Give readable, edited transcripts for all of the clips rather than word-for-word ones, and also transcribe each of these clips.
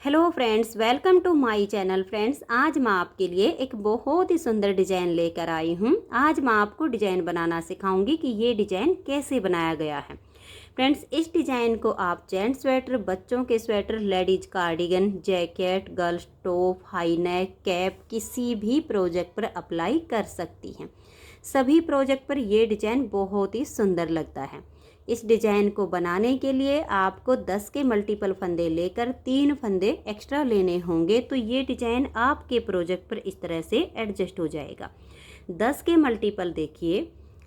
Hello friends, welcome to my channel. Friends, आज मैं आपके लिए एक बहुत ही सुंदर डिज़ाइन लेकर आई हूँ। आज मैं आपको डिज़ाइन बनाना सिखाऊंगी कि ये डिज़ाइन कैसे बनाया गया है। फ्रेंड्स, इस डिज़ाइन को आप जेंट्स स्वेटर, बच्चों के sweater, ladies cardigan, jacket, girls top, high neck, cap किसी भी प्रोजेक्ट पर अप्लाई कर सकती हैं। सभी प्रोजेक्ट पर ये डिज़ाइन बहुत ही सुंदर लगता है। इस डिज़ाइन को बनाने के लिए आपको 10 के मल्टीपल फंदे लेकर 3 फंदे एक्स्ट्रा लेने होंगे, तो ये डिज़ाइन आपके प्रोजेक्ट पर इस तरह से एडजस्ट हो जाएगा। 10 के मल्टीपल देखिए,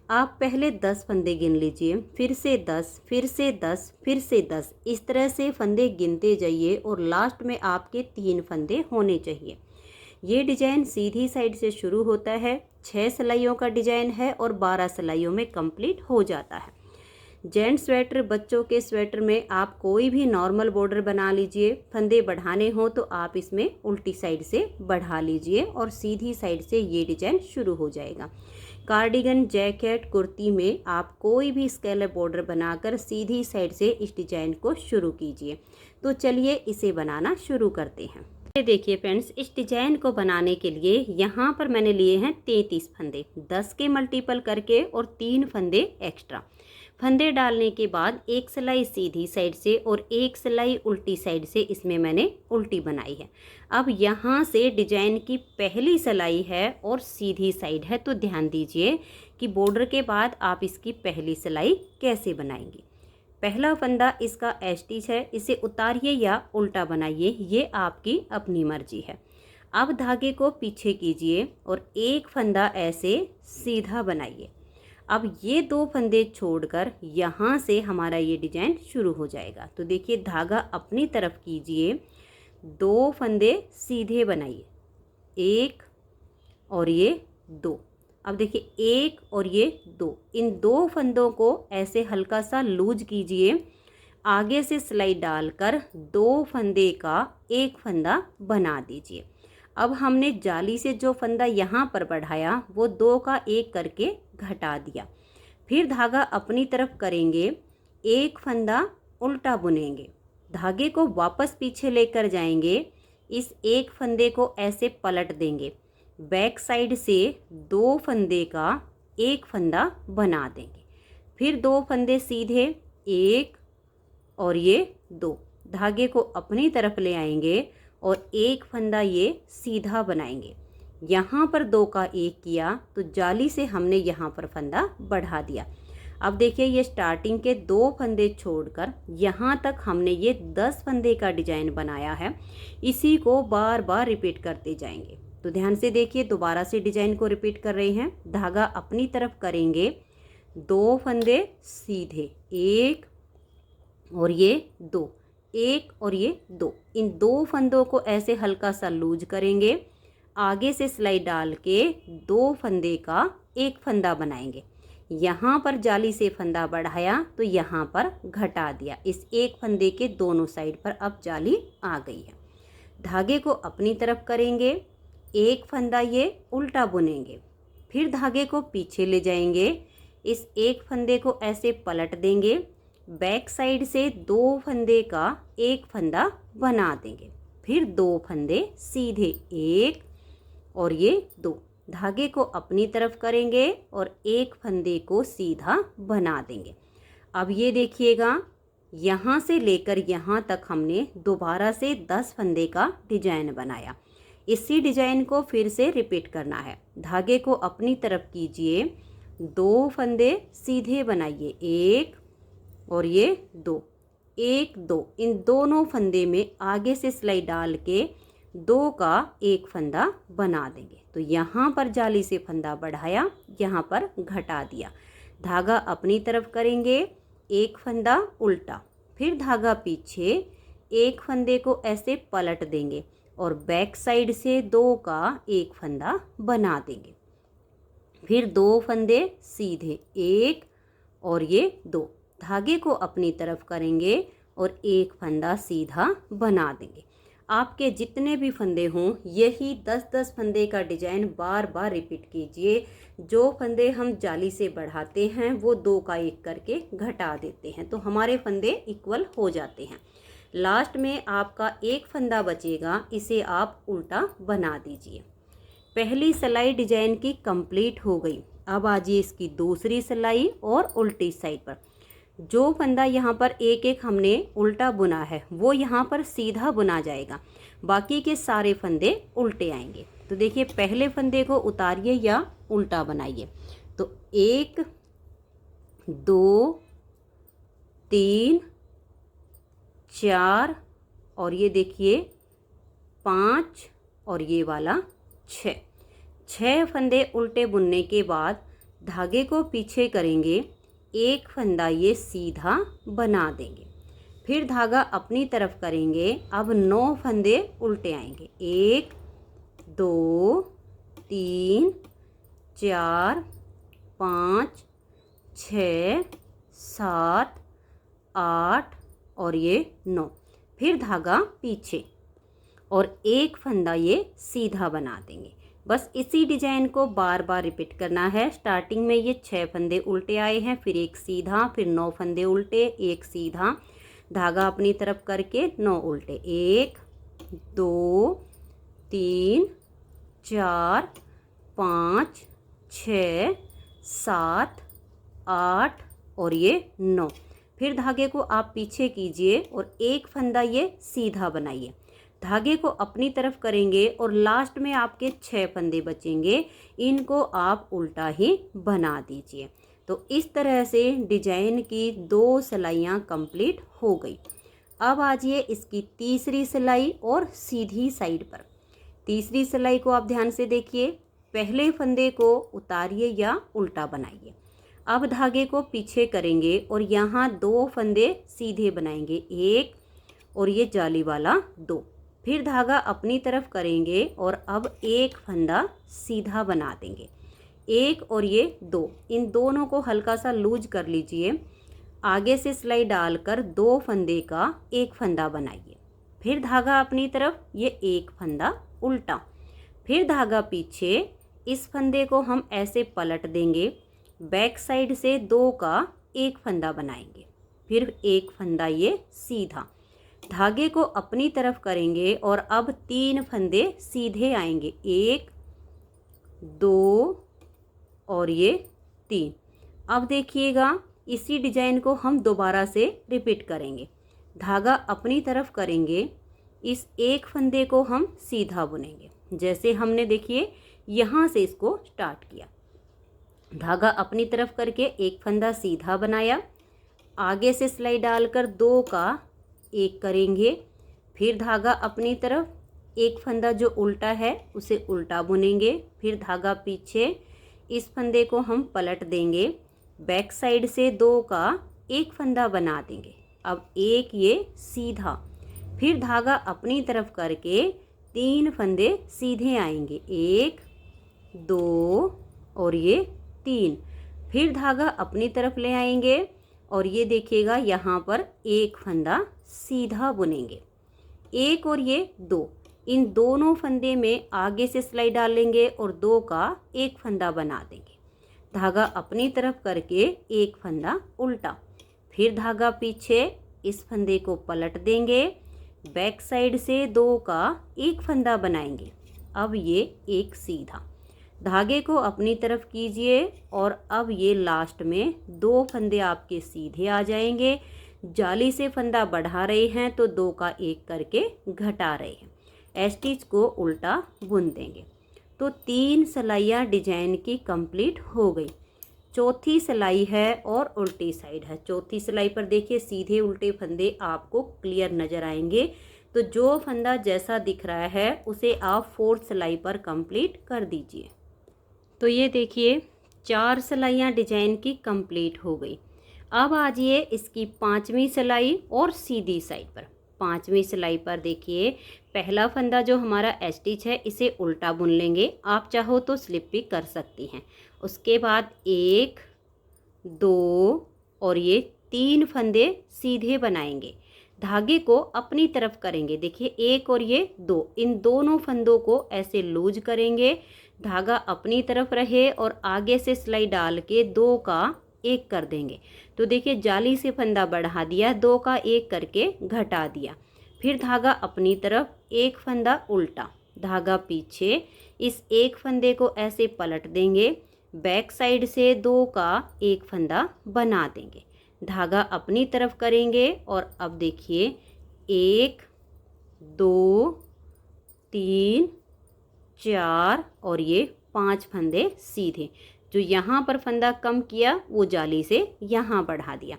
आप पहले 10 फंदे गिन लीजिए, फिर से 10, फिर से 10, फिर से 10, इस तरह से फंदे गिनते जाइए और लास्ट में आपके 3 फंदे होने चाहिए। ये डिज़ाइन सीधी साइड से शुरू होता है, 6 सिलाइयों का डिज़ाइन है और 12 सिलाइयों में कंप्लीट हो जाता है। जेंट्स स्वेटर, बच्चों के स्वेटर में आप कोई भी नॉर्मल बॉर्डर बना लीजिए। फंदे बढ़ाने हो तो आप इसमें उल्टी साइड से बढ़ा लीजिए और सीधी साइड से ये डिज़ाइन शुरू हो जाएगा। कार्डिगन, जैकेट, कुर्ती में आप कोई भी स्केलप बॉर्डर बनाकर सीधी साइड से इस डिज़ाइन को शुरू कीजिए। तो चलिए इसे बनाना शुरू करते हैं। ये देखिए फ्रेंड्स, इस डिज़ाइन को बनाने के लिए यहाँ पर मैंने लिए हैं 33 फंदे, 10 के मल्टीपल करके और 3 फंदे एक्स्ट्रा। फंदे डालने के बाद एक सिलाई सीधी साइड से और एक सिलाई उल्टी साइड से इसमें मैंने उल्टी बनाई है। अब यहाँ से डिजाइन की पहली सिलाई है और सीधी साइड है, तो ध्यान दीजिए कि बॉर्डर के बाद आप इसकी पहली सिलाई कैसे बनाएंगे। पहला फंदा इसका स्टिच है, इसे उतारिए या उल्टा बनाइए, ये आपकी अपनी मर्जी है। अब धागे को पीछे कीजिए और एक फंदा ऐसे सीधा बनाइए। अब ये 2 फंदे छोड़कर यहाँ से हमारा ये डिजाइन शुरू हो जाएगा। तो देखिए, धागा अपनी तरफ कीजिए, 2 फंदे सीधे बनाइए, 1 और ये 2। अब देखिए, 1 और ये 2, इन 2 फंदों को ऐसे हल्का सा लूज कीजिए। आगे से सिलाई डालकर 2 फंदे का एक फंदा बना दीजिए। अब हमने जाली से जो फंदा यहाँ पर बढ़ाया वो 2 का 1 करके घटा दिया। फिर धागा अपनी तरफ करेंगे, एक फंदा उल्टा बुनेंगे, धागे को वापस पीछे लेकर जाएंगे, इस एक फंदे को ऐसे पलट देंगे, बैक साइड से 2 फंदे का एक फंदा बना देंगे। फिर 2 फंदे सीधे, 1 और ये 2, धागे को अपनी तरफ ले आएंगे और एक फंदा ये सीधा बनाएंगे। यहाँ पर 2 का 1 किया तो जाली से हमने यहाँ पर फंदा बढ़ा दिया। अब देखिए, ये स्टार्टिंग के 2 फंदे छोड़कर यहाँ तक हमने ये 10 फंदे का डिजाइन बनाया है। इसी को बार बार रिपीट करते जाएंगे। तो ध्यान से देखिए, दोबारा से डिजाइन को रिपीट कर रहे हैं। धागा अपनी तरफ करेंगे, 2 फंदे सीधे, 1 और ये 2, 1 और ये 2, इन 2 फंदों को ऐसे हल्का सा लूज करेंगे। आगे से सिलाई डाल के 2 फंदे का एक फंदा बनाएंगे। यहाँ पर जाली से फंदा बढ़ाया तो यहाँ पर घटा दिया। इस एक फंदे के दोनों साइड पर अब जाली आ गई है। धागे को अपनी तरफ करेंगे, एक फंदा ये उल्टा बुनेंगे, फिर धागे को पीछे ले जाएंगे, इस एक फंदे को ऐसे पलट देंगे, बैक साइड से 2 फंदे का एक फंदा बना देंगे, फिर 2 फंदे सीधे, 1 और ये 2, धागे को अपनी तरफ करेंगे और एक फंदे को सीधा बना देंगे। अब ये देखिएगा, यहाँ से लेकर यहाँ तक हमने दोबारा से 10 फंदे का डिजाइन बनाया। इसी डिजाइन को फिर से रिपीट करना है। धागे को अपनी तरफ कीजिए, 2 फंदे सीधे बनाइए, 1 और ये 2, 1 2, इन दोनों फंदे में आगे से सिलाई डाल के 2 का एक फंदा बना देंगे। तो यहाँ पर जाली से फंदा बढ़ाया, यहाँ पर घटा दिया। धागा अपनी तरफ करेंगे, एक फंदा उल्टा, फिर धागा पीछे, एक फंदे को ऐसे पलट देंगे और बैक साइड से 2 का एक फंदा बना देंगे, फिर 2 फंदे सीधे, 1 और ये 2, धागे को अपनी तरफ करेंगे और एक फंदा सीधा बना देंगे। आपके जितने भी फंदे हों, यही 10-10 फंदे का डिजाइन बार बार रिपीट कीजिए। जो फंदे हम जाली से बढ़ाते हैं वो 2 का 1 करके घटा देते हैं, तो हमारे फंदे इक्वल हो जाते हैं। लास्ट में आपका एक फंदा बचेगा, इसे आप उल्टा बना दीजिए। पहली सिलाई डिजाइन की कंप्लीट हो गई। अब आजिए इसकी दूसरी सिलाई और उल्टी साइड पर। जो फंदा यहाँ पर एक एक हमने उल्टा बुना है वो यहाँ पर सीधा बुना जाएगा, बाकी के सारे फंदे उल्टे आएंगे। तो देखिए पहले फंदे को उतारिए या उल्टा बनाइए। तो 1 2 3 4 और ये देखिए 5 और ये वाला 6 फंदे उल्टे बुनने के बाद धागे को पीछे करेंगे, एक फंदा ये सीधा बना देंगे, फिर धागा अपनी तरफ करेंगे। अब 9 फंदे उल्टे आएंगे, 1 2 3 4 5 6 7 8 और ये 9, फिर धागा पीछे और एक फंदा ये सीधा बना देंगे। बस इसी डिजाइन को बार बार रिपीट करना है। स्टार्टिंग में ये 6 फंदे उल्टे आए हैं, फिर एक सीधा, फिर 9 फंदे उल्टे, एक सीधा, धागा अपनी तरफ करके 9 उल्टे, 1 2 3 4 5 6 7 8 और ये 9, फिर धागे को आप पीछे कीजिए और एक फंदा ये सीधा बनाइए, धागे को अपनी तरफ करेंगे और लास्ट में आपके 6 फंदे बचेंगे, इनको आप उल्टा ही बना दीजिए। तो इस तरह से डिजाइन की 2 सिलाइयाँ कंप्लीट हो गई। अब आजिए इसकी तीसरी सिलाई और सीधी साइड पर। तीसरी सिलाई को आप ध्यान से देखिए, पहले फंदे को उतारिए या उल्टा बनाइए। अब धागे को पीछे करेंगे और यहाँ 2 फंदे सीधे बनाएंगे, 1 और ये जाली वाला 2, फिर धागा अपनी तरफ करेंगे और अब एक फंदा सीधा बना देंगे, 1 और ये 2, इन दोनों को हल्का सा लूज कर लीजिए। आगे से सिलाई डालकर 2 फंदे का एक फंदा बनाइए, फिर धागा अपनी तरफ, ये एक फंदा उल्टा, फिर धागा पीछे। इस फंदे को हम ऐसे पलट देंगे, बैक साइड से 2 का एक फंदा बनाएंगे, फिर एक फंदा ये सीधा, धागे को अपनी तरफ करेंगे और अब 3 फंदे सीधे आएंगे, 1 2 और ये 3। अब देखिएगा इसी डिजाइन को हम दोबारा से रिपीट करेंगे, धागा अपनी तरफ करेंगे, इस एक फंदे को हम सीधा बुनेंगे, जैसे हमने देखिए यहाँ से इसको स्टार्ट किया, धागा अपनी तरफ करके एक फंदा सीधा बनाया, आगे से सिलाई डालकर 2 का एक करेंगे, फिर धागा अपनी तरफ, एक फंदा जो उल्टा है उसे उल्टा बुनेंगे, फिर धागा पीछे, इस फंदे को हम पलट देंगे, बैक साइड से 2 का एक फंदा बना देंगे, अब एक ये सीधा, फिर धागा अपनी तरफ करके 3 फंदे सीधे आएंगे, 1 2 और ये 3, फिर धागा अपनी तरफ ले आएंगे और ये देखिएगा यहाँ पर एक फंदा सीधा बुनेंगे, 1 और ये 2, इन दोनों फंदे में आगे से सिलाई डालेंगे और 2 का एक फंदा बना देंगे, धागा अपनी तरफ करके एक फंदा उल्टा, फिर धागा पीछे, इस फंदे को पलट देंगे, बैक साइड से 2 का एक फंदा बनाएंगे, अब ये एक सीधा, धागे को अपनी तरफ कीजिए और अब ये लास्ट में 2 फंदे आपके सीधे आ जाएंगे, जाली से फंदा बढ़ा रहे हैं तो 2 का एक करके घटा रहे हैं, स्टिच को उल्टा बुन देंगे। तो 3 सिलाइयाँ डिजाइन की कंप्लीट हो गई। चौथी सिलाई है और उल्टी साइड है। चौथी सिलाई पर देखिए सीधे उल्टे फंदे आपको क्लियर नज़र आएंगे, तो जो फंदा जैसा दिख रहा है उसे आप 4th सिलाई पर कंप्लीट कर दीजिए। तो ये देखिए 4 सिलाइयाँ डिजाइन की कंप्लीट हो गई। अब आजिए इसकी 5वीं सिलाई और सीधी साइड पर। 5वीं सिलाई पर देखिए पहला फंदा जो हमारा स्टिच है इसे उल्टा बुन लेंगे, आप चाहो तो स्लिप भी कर सकती हैं। उसके बाद 1 2 और ये 3 फंदे सीधे बनाएंगे, धागे को अपनी तरफ करेंगे, देखिए 1 और ये 2, इन दोनों फंदों को ऐसे लूज करेंगे, धागा अपनी तरफ रहे और आगे से सिलाई डाल के 2 का एक कर देंगे। तो देखिए जाली से फंदा बढ़ा दिया, 2 का 1 करके घटा दिया। फिर धागा अपनी तरफ, एक फंदा उल्टा, धागा पीछे, इस एक फंदे को ऐसे पलट देंगे, बैक साइड से 2 का 1 फंदा बना देंगे, धागा अपनी तरफ करेंगे और अब देखिए 1 2 3 4 और ये 5 फंदे सीधे। जो यहाँ पर फंदा कम किया वो जाली से यहाँ बढ़ा दिया।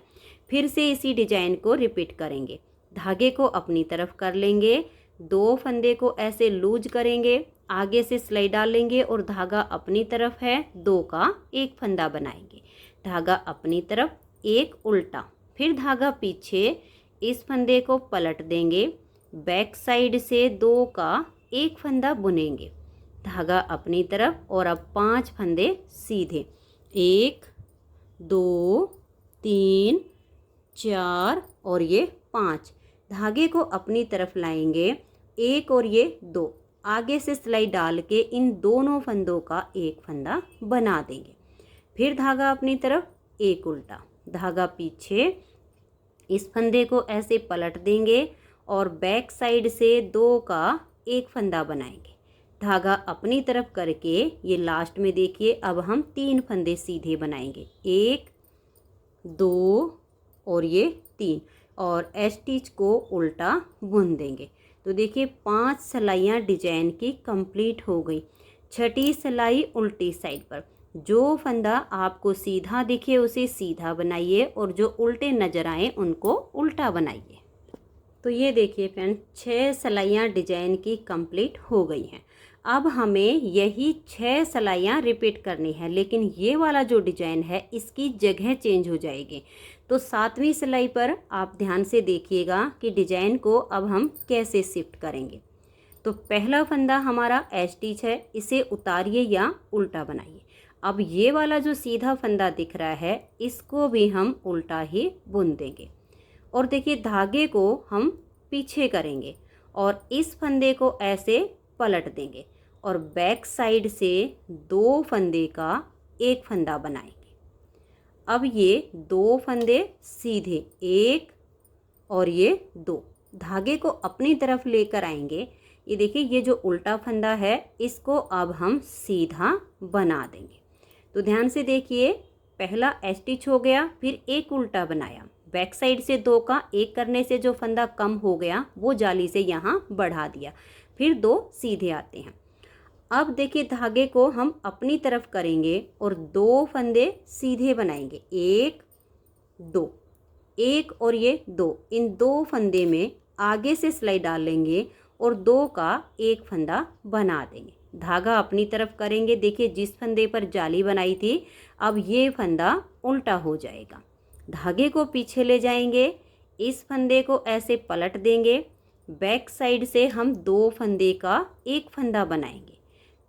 फिर से इसी डिजाइन को रिपीट करेंगे, धागे को अपनी तरफ कर लेंगे, 2 फंदे को ऐसे लूज करेंगे, आगे से सिलाई डाल लेंगे और धागा अपनी तरफ है, 2 का 1 फंदा बनाएंगे, धागा अपनी तरफ, 1 उल्टा, फिर धागा पीछे, इस फंदे को पलट देंगे, बैक साइड से 2 का 1 फंदा बुनेंगे, धागा अपनी तरफ और अब 5 फंदे सीधे, 1 2 3 4 और ये 5, धागे को अपनी तरफ लाएंगे, 1 और ये 2, आगे से सिलाई डाल के इन दोनों फंदों का 1 फंदा बना देंगे, फिर धागा अपनी तरफ, 1 उल्टा, धागा पीछे, इस फंदे को ऐसे पलट देंगे और बैक साइड से 2 का 1 फंदा बनाएंगे, धागा अपनी तरफ करके ये लास्ट में देखिए अब हम 3 फंदे सीधे बनाएंगे, 1 2 और ये 3 और स्टिच को उल्टा बुन देंगे। तो देखिए 5 सिलाइयाँ डिजाइन की कंप्लीट हो गई। छठी सिलाई उल्टी साइड पर, जो फंदा आपको सीधा दिखे उसे सीधा बनाइए और जो उल्टे नजर आए उनको उल्टा बनाइए। तो ये देखिए फ्रेंड 6 सिलाइयाँ डिजाइन की कंप्लीट हो गई हैं। अब हमें यही 6 सिलाइयाँ रिपीट करनी है, लेकिन ये वाला जो डिजाइन है इसकी जगह चेंज हो जाएगी। तो 7वीं सिलाई पर आप ध्यान से देखिएगा कि डिजाइन को अब हम कैसे शिफ्ट करेंगे। तो पहला फंदा हमारा स्टिच है, इसे उतारिए या उल्टा बनाइए। अब ये वाला जो सीधा फंदा दिख रहा है इसको भी हम उल्टा ही बुन देंगे और देखिए धागे को हम पीछे करेंगे और इस फंदे को ऐसे पलट देंगे और बैक साइड से 2 फंदे का 1 फंदा बनाएंगे। अब ये 2 फंदे सीधे, 1 और ये 2, धागे को अपनी तरफ लेकर आएंगे। ये देखिए ये जो उल्टा फंदा है इसको अब हम सीधा बना देंगे। तो ध्यान से देखिए, पहला स्टिच हो गया, फिर 1 उल्टा बनाया, बैक साइड से 2 का 1 करने से जो फंदा कम हो गया वो जाली से यहाँ बढ़ा दिया, फिर 2 सीधे आते हैं। अब देखिए धागे को हम अपनी तरफ करेंगे और 2 फंदे सीधे बनाएंगे, 1 2, 1 और ये 2, इन 2 फंदे में आगे से सिलाई डाल लेंगे और 2 का 1 फंदा बना देंगे, धागा अपनी तरफ करेंगे। देखिए जिस फंदे पर जाली बनाई थी अब ये फंदा उल्टा हो जाएगा, धागे को पीछे ले जाएंगे, इस फंदे को ऐसे पलट देंगे, बैक साइड से हम 2 फंदे का 1 फंदा बनाएंगे,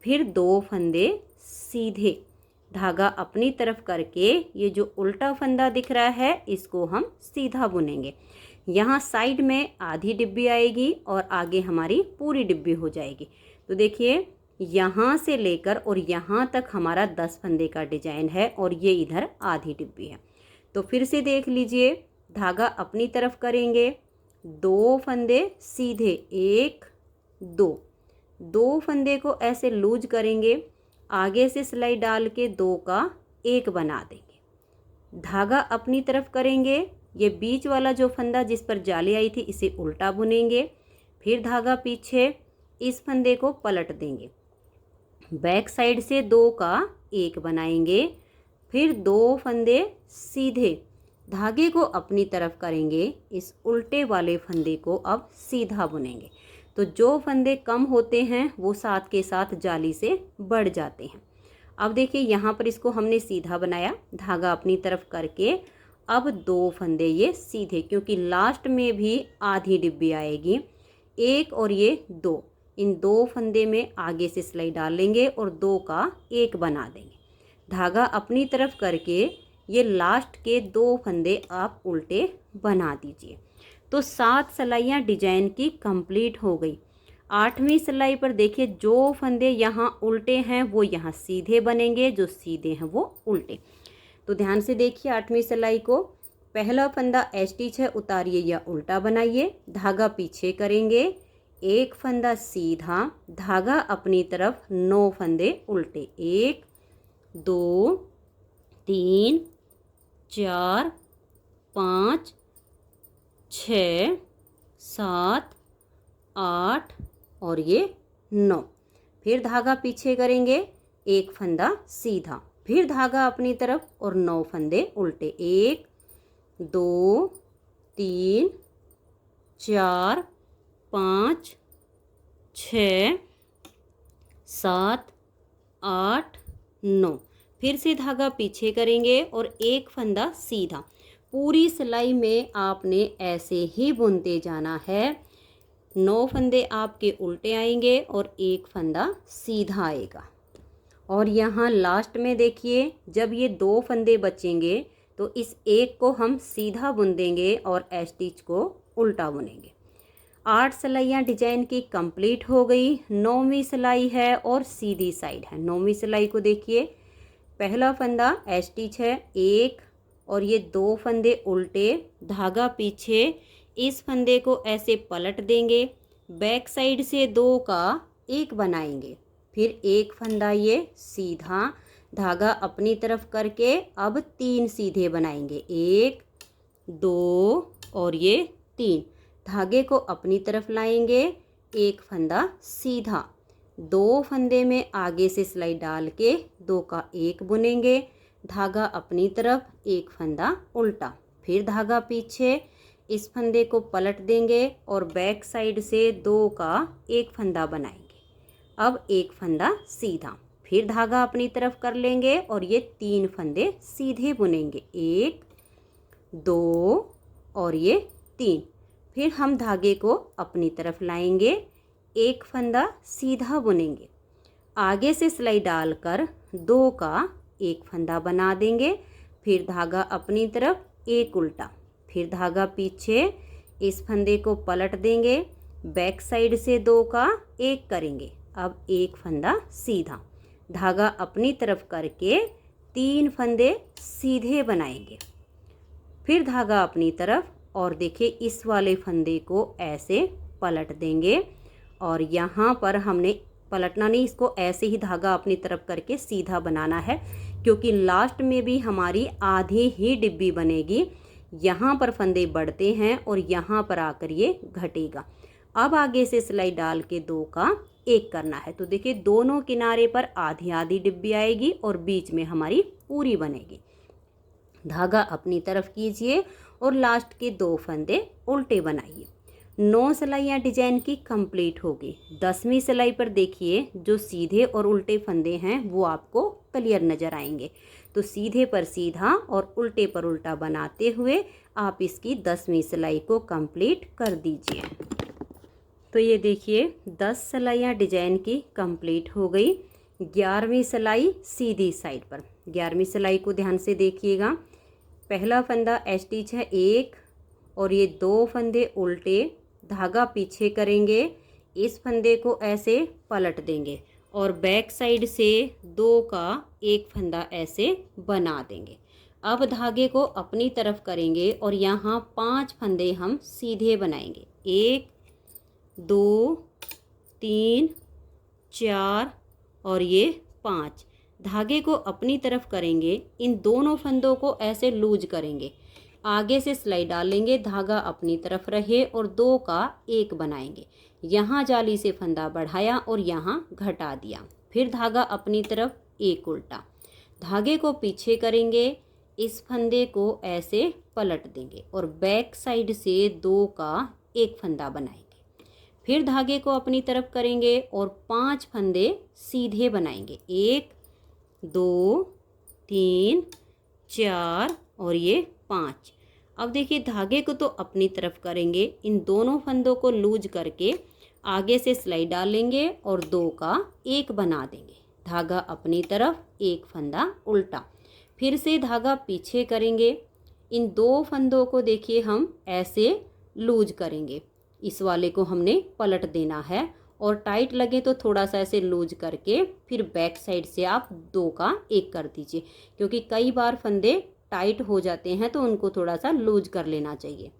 फिर 2 फंदे सीधे, धागा अपनी तरफ करके ये जो उल्टा फंदा दिख रहा है इसको हम सीधा बुनेंगे। यहाँ साइड में आधी डिब्बी आएगी और आगे हमारी पूरी डिब्बी हो जाएगी। तो देखिए यहाँ से लेकर और यहाँ तक हमारा 10 फंदे का डिजाइन है और ये इधर आधी डिब्बी है। तो फिर से देख लीजिए, धागा अपनी तरफ करेंगे, 2 फंदे सीधे, 1 2 फंदे को ऐसे लूज करेंगे, आगे से सिलाई डाल के 2 का 1 बना देंगे, धागा अपनी तरफ करेंगे, ये बीच वाला जो फंदा जिस पर जाली आई थी इसे उल्टा बुनेंगे, फिर धागा पीछे, इस फंदे को पलट देंगे, बैक साइड से 2 का 1 बनाएंगे, फिर 2 फंदे सीधे, धागे को अपनी तरफ करेंगे, इस उल्टे वाले फंदे को अब सीधा बुनेंगे। तो जो फंदे कम होते हैं वो साथ के साथ जाली से बढ़ जाते हैं। अब देखिए यहाँ पर इसको हमने सीधा बनाया, धागा अपनी तरफ करके अब 2 फंदे ये सीधे, क्योंकि लास्ट में भी आधी डिब्बी आएगी, 1 और ये 2, इन 2 फंदे में आगे से सिलाई डाल लेंगे और 2 का 1 बना देंगे, धागा अपनी तरफ करके ये लास्ट के 2 फंदे आप उल्टे बना दीजिए। तो 7 सिलाइयाँ डिजाइन की कंप्लीट हो गई। 8वीं सिलाई पर देखिए जो फंदे यहाँ उल्टे हैं वो यहाँ सीधे बनेंगे, जो सीधे हैं वो उल्टे। तो ध्यान से देखिए 8वीं सिलाई को। पहला फंदा स्टिच है, उतारिए या उल्टा बनाइए, धागा पीछे करेंगे, एक फंदा सीधा, धागा अपनी तरफ, 9 फंदे उल्टे, 1 2 3 4 5 6 7 8 और ये 9। फिर धागा पीछे करेंगे, एक फंदा सीधा, फिर धागा अपनी तरफ और 9 फंदे उल्टे, 1 2 3 4 5 6 7 8 9। फिर से धागा पीछे करेंगे और एक फंदा सीधा। पूरी सिलाई में आपने ऐसे ही बुनते जाना है। 9 फंदे आपके उल्टे आएंगे और एक फंदा सीधा आएगा। और यहाँ लास्ट में देखिए, जब ये 2 फंदे बचेंगे तो इस एक को हम सीधा बुन देंगे और स्टिच को उल्टा बुनेंगे। 8 सिलाइयाँ डिजाइन की कंप्लीट हो गई। 9वीं सिलाई है और सीधी साइड है। 9वीं सिलाई को देखिए, पहला फंदा स्टिच है, 1 और ये 2 फंदे उल्टे, धागा पीछे, इस फंदे को ऐसे पलट देंगे, बैक साइड से 2 का 1 बनाएंगे, फिर एक फंदा ये सीधा, धागा अपनी तरफ करके अब 3 सीधे बनाएंगे, 1 2 और ये 3। धागे को अपनी तरफ लाएंगे, एक फंदा सीधा, 2 फंदे में आगे से सिलाई डाल के 2 का 1 बुनेंगे, धागा अपनी तरफ, एक फंदा उल्टा, फिर धागा पीछे, इस फंदे को पलट देंगे और बैक साइड से 2 का 1 फंदा बनाएंगे। अब एक फंदा सीधा, फिर धागा अपनी तरफ कर लेंगे और ये 3 फंदे सीधे बुनेंगे, 1 2 और ये 3। फिर हम धागे को अपनी तरफ लाएंगे, एक फंदा सीधा बुनेंगे, आगे से सिलाई डालकर 2 का 1 फंदा बना देंगे, फिर धागा अपनी तरफ, एक उल्टा, फिर धागा पीछे, इस फंदे को पलट देंगे, बैक साइड से 2 का 1 करेंगे, अब एक फंदा सीधा, धागा अपनी तरफ करके 3 फंदे सीधे बनाएंगे, फिर धागा अपनी तरफ और देखिए इस वाले फंदे को ऐसे पलट देंगे और यहाँ पर हमने पलटना नहीं, इसको ऐसे ही धागा अपनी तरफ करके सीधा बनाना है, क्योंकि लास्ट में भी हमारी आधी ही डिब्बी बनेगी। यहाँ पर फंदे बढ़ते हैं और यहाँ पर आकर ये घटेगा। अब आगे से सिलाई डाल के 2 का 1 करना है, तो देखिए दोनों किनारे पर आधी आधी डिब्बी आएगी और बीच में हमारी पूरी बनेगी। धागा अपनी तरफ कीजिए और लास्ट के 2 फंदे उल्टे बनाइए। 9 सिलाइयाँ डिजाइन की कंप्लीट होगी। 10वीं सिलाई पर देखिए जो सीधे और उल्टे फंदे हैं वो आपको क्लियर नज़र आएंगे। तो सीधे पर सीधा और उल्टे पर उल्टा बनाते हुए आप इसकी 10वीं सिलाई को कंप्लीट कर दीजिए। तो ये देखिए 10 सिलाइयाँ डिजाइन की कंप्लीट हो गई। 11वीं सिलाई सीधी साइड पर। 11वीं सिलाई को ध्यान से देखिएगा। पहला फंदा स्टिच है 1 और ये 2 फंदे उल्टे, धागा पीछे करेंगे, इस फंदे को ऐसे पलट देंगे और बैक साइड से 2 का 1 फंदा ऐसे बना देंगे। अब धागे को अपनी तरफ करेंगे और यहाँ 5 फंदे हम सीधे बनाएंगे, 1 2 3 4 और ये 5। धागे को अपनी तरफ करेंगे, इन दोनों फंदों को ऐसे लूज करेंगे, आगे से सिलाई डालेंगे, धागा अपनी तरफ रहे और 2 का 1 बनाएंगे। यहाँ जाली से फंदा बढ़ाया और यहाँ घटा दिया, फिर धागा अपनी तरफ, 1 उल्टा, धागे को पीछे करेंगे, इस फंदे को ऐसे पलट देंगे और बैक साइड से 2 का 1 फंदा बनाएंगे। फिर धागे को अपनी तरफ करेंगे और 5 फंदे सीधे बनाएंगे, 1 2 3 4 और ये 5। अब देखिए धागे को तो अपनी तरफ करेंगे, इन दोनों फंदों को लूज करके आगे से सिलाई डालेंगे और 2 का 1 बना देंगे, धागा अपनी तरफ, 1 फंदा उल्टा, फिर से धागा पीछे करेंगे, इन 2 फंदों को देखिए हम ऐसे लूज करेंगे, इस वाले को हमने पलट देना है और टाइट लगे तो थोड़ा सा ऐसे लूज करके फिर बैक साइड से आप 2 का 1 कर दीजिए, क्योंकि कई बार फंदे टाइट हो जाते हैं तो उनको थोड़ा सा लूज कर लेना चाहिए।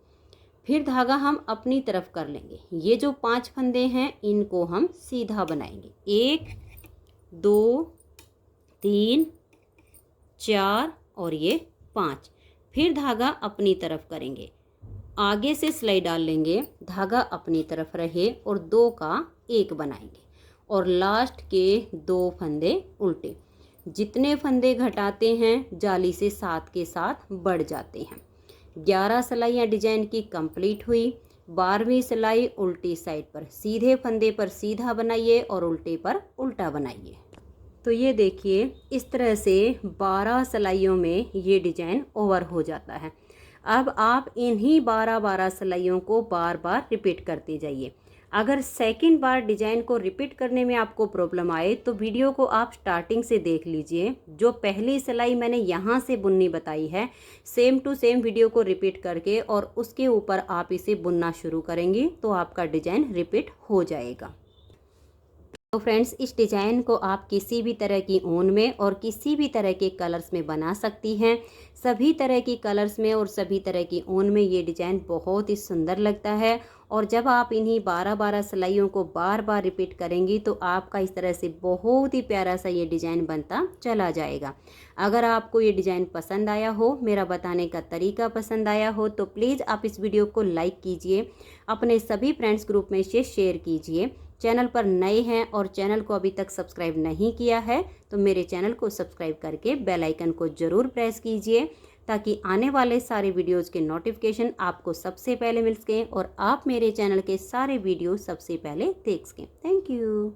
फिर धागा हम अपनी तरफ कर लेंगे। ये जो 5 फंदे हैं इनको हम सीधा बनाएंगे, 1 2 3 4 और ये 5। फिर धागा अपनी तरफ करेंगे, आगे से सिलाई डाल लेंगे, धागा अपनी तरफ रहे और 2 का 1 बनाएंगे और लास्ट के 2 फंदे उल्टे। जितने फंदे घटाते हैं जाली से 7 के साथ बढ़ जाते हैं। 11 सिलाइयाँ डिजाइन की कंप्लीट हुई। 12वीं सिलाई उल्टी साइड पर सीधे फंदे पर सीधा बनाइए और उल्टे पर उल्टा बनाइए। तो ये देखिए इस तरह से 12 सिलाइयों में ये डिजाइन ओवर हो जाता है। अब आप इन्हीं 12 सिलाइयों को बार बार रिपीट करते जाइए। अगर सेकंड बार डिजाइन को रिपीट करने में आपको प्रॉब्लम आए तो वीडियो को आप स्टार्टिंग से देख लीजिए। जो पहली सिलाई मैंने यहाँ से बुननी बताई है, सेम टू सेम वीडियो को रिपीट करके और उसके ऊपर आप इसे बुनना शुरू करेंगे तो आपका डिजाइन रिपीट हो जाएगा। तो फ्रेंड्स, इस डिज़ाइन को आप किसी भी तरह की ऊन में और किसी भी तरह के कलर्स में बना सकती हैं। सभी तरह की कलर्स में और सभी तरह की ऊन में ये डिज़ाइन बहुत ही सुंदर लगता है। और जब आप इन्हीं 12 सिलाइयों को बार बार रिपीट करेंगी तो आपका इस तरह से बहुत ही प्यारा सा ये डिज़ाइन बनता चला जाएगा। अगर आपको ये डिज़ाइन पसंद आया हो, मेरा बताने का तरीका पसंद आया हो, तो प्लीज़ आप इस वीडियो को लाइक कीजिए, अपने सभी फ्रेंड्स ग्रुप में से शेयर कीजिए। चैनल पर नए हैं और चैनल को अभी तक सब्सक्राइब नहीं किया है तो मेरे चैनल को सब्सक्राइब करके बेल आइकन को ज़रूर प्रेस कीजिए, ताकि आने वाले सारे वीडियोज़ के नोटिफिकेशन आपको सबसे पहले मिल सकें और आप मेरे चैनल के सारे वीडियो सबसे पहले देख सकें। Thank you.